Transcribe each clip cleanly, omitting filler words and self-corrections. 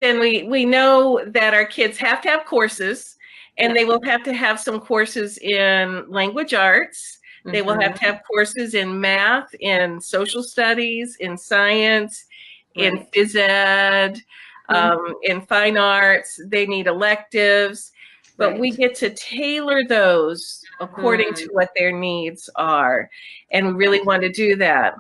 then we know that our kids have to have courses, and Yeah. they will have to have some courses in language arts. They will have to Mm-hmm. have courses in math, in social studies, in science, in Right. phys ed, Mm-hmm. in fine arts. They need electives, but we Right. get to tailor those according Hmm. to what their needs are. And we really want Exactly. to do that.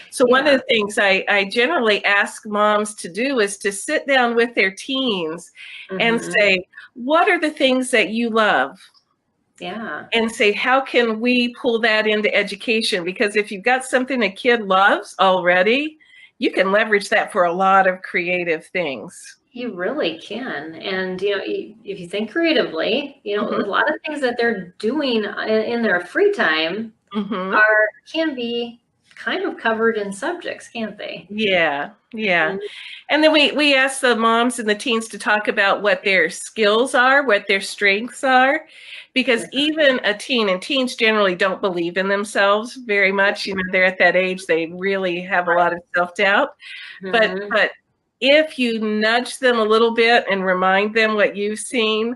So one of Yeah. the things I generally ask moms to do is to sit down with their teens and Mm-hmm. say, what are the things that you love? Yeah. And say, how can we pull that into education? Because if you've got something a kid loves already, you can leverage that for a lot of creative things. You really can. And, you know, if you think creatively, you know, a Hmm. lot of things that they're doing in their free time Hmm. are can be kind of covered in subjects, can't they? Yeah, yeah. Mhm. And then we ask the moms and the teens to talk about what their skills are, what their strengths are, because even a teen, and teens generally don't believe in themselves very much. You know, they're at that age, they really have a lot of self-doubt. But Mhm. but if you nudge them a little bit and remind them what you've seen,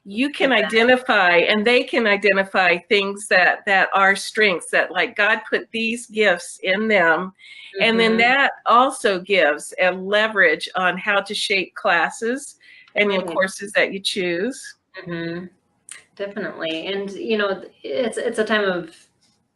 you can Exactly. identify, and they can identify things that are strengths, that like God put these gifts in them. And then Mhm. that also gives a leverage on how to shape classes and your Right. courses that you choose. Mhm. Definitely. And you know, it's a time of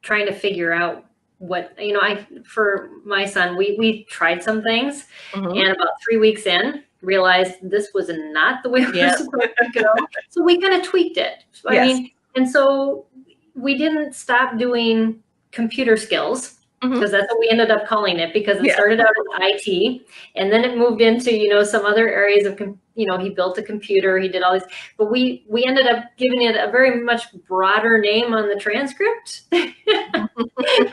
trying to figure out what, you know, I for my son, we tried some things Hmm. and about 3 weeks in realized this was not the way we were Yeah. supposed to go. So we kind of tweaked it. So, I Yes. mean, and so we didn't stop doing computer skills Hmm. because that's what we ended up calling it, because it Yeah. started out as IT and then it moved into, you know, some other areas of, you know, he built a computer, he did all these, but we ended up giving it a very much broader name on the transcript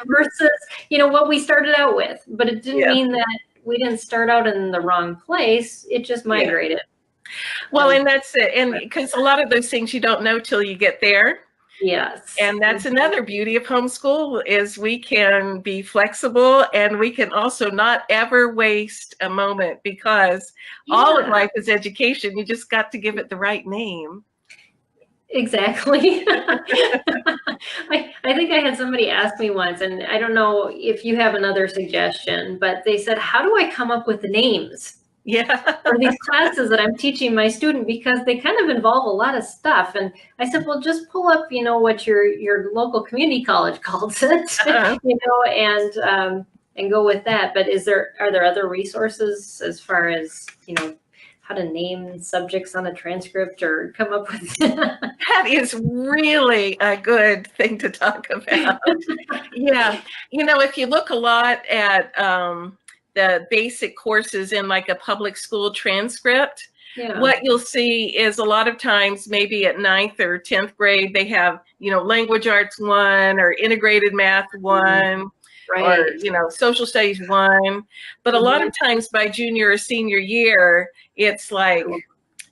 versus, you know, what we started out with. But it didn't Yeah. mean that we didn't start out in the wrong place. It just Yeah. migrated. Well, And and that's it. And because a lot of those things you don't know till you get there. yes. And that's another beauty of homeschool, is we can be flexible, and we can also not ever waste a moment, because all of Yeah, life is education. You just got to give it the right name. exactly. I think I had somebody ask me once, and I don't know if you have another suggestion, but they said, how do I come up with the names Yeah. for these classes that I'm teaching my student, because they kind of involve a lot of stuff. And I said, well, just pull up, you know, what your local community college calls it, Uh-huh. you know, and go with that. But are there other resources as far as, you know, how to name subjects on a transcript or come up with? That is really a good thing to talk about. Yeah. You know, if you look a lot at the basic courses in like a public school transcript, Yeah. what you'll see is a lot of times, maybe at ninth or 10th grade, they have, you know, language arts one, or integrated math one, or, Right. you know, social studies one. But a lot Mm-hmm. of times by junior or senior year, it's like,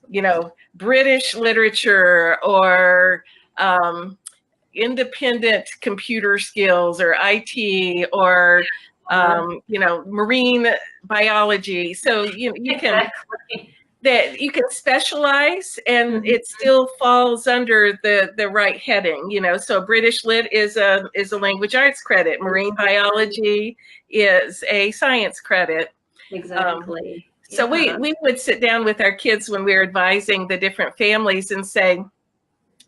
you know, British literature, or independent computer skills, or IT, or you know, marine biology. So you can, Exactly. that you can specialize, and Mhm. it still falls under the right heading. You know, so British lit is a language arts credit. Marine biology is a science credit. Um, Exactly. so Yeah. we would sit down with our kids when we were advising the different families and say,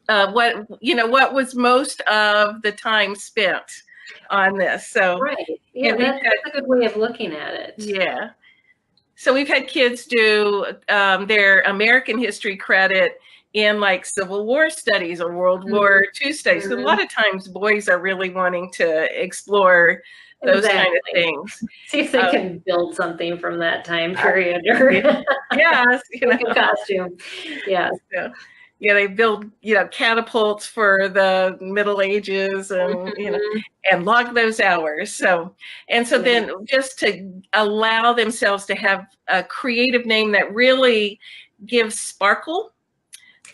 what, you know, what was most of the time spent on this. So, Right. Yeah, and we've had, that's a good way of looking at it. yeah. So we've had kids do their American history credit in like Civil War studies or World War II studies. So a Mhm. lot of times boys are really wanting to explore those kind of Exactly. things. See if they Um, can build something from that time period or yeah, yes, you make a know. costume. Yes. Yeah. Yeah, they build, you know, catapults for the Middle Ages, and, you know, Mhm. and log those hours. So, and so Yeah. then just to allow themselves to have a creative name that really gives sparkle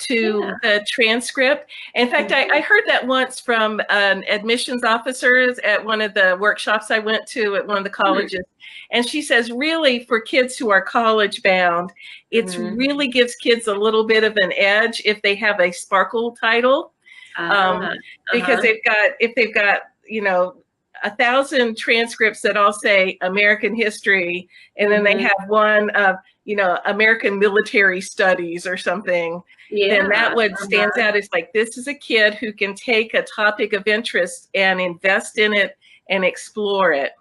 to the transcript. In fact, I heard that once from admissions officers at one of the workshops I went to at one of the colleges. And she says, really, for kids who are college bound, it's really gives kids a little bit of an edge if they have a sparkle title. Because if they've got, you know, 1,000 transcripts that all say American history, and then they have one of, you know, American military studies or something, then that one stands out as like, this is a kid who can take a topic of interest and invest in it and explore it.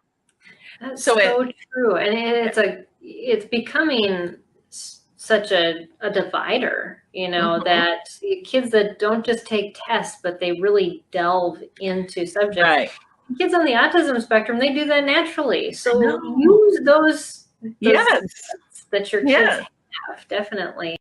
That's so true. And it's becoming such a divider, you know, that kids that don't just take tests, but they really delve into subjects. Right. Kids on the autism spectrum, they do that naturally. So use those that your kids have, definitely.